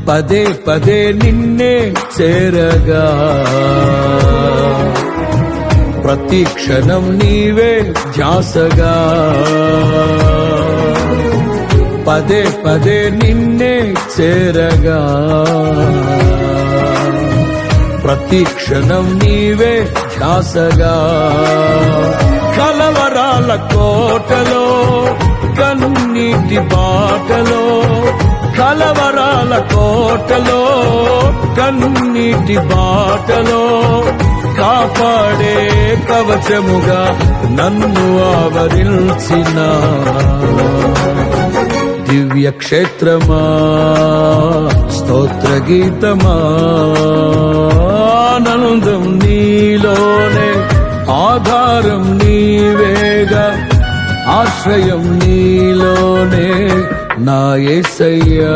పదే పదే నిన్నే చేరగా ప్రతి క్షణం నీవే ధ్యాసగా పదే పదే నిన్నే చేరగా ప్రతి క్షణం నీవే ధ్యాసగా కలవరాల కోటలో కన్నీటి బాటలో కలవరాల కోటలో కన్నీటి బాటలో కాపాడే కవచముగా నన్ను ఆవరించిన దివ్య క్షేత్రమా స్తోత్ర గీతమా ఆనందం నీలోనే ఆధారం నీవేగా ఆశ్రయం నీలోనే నా యేసయ్యా.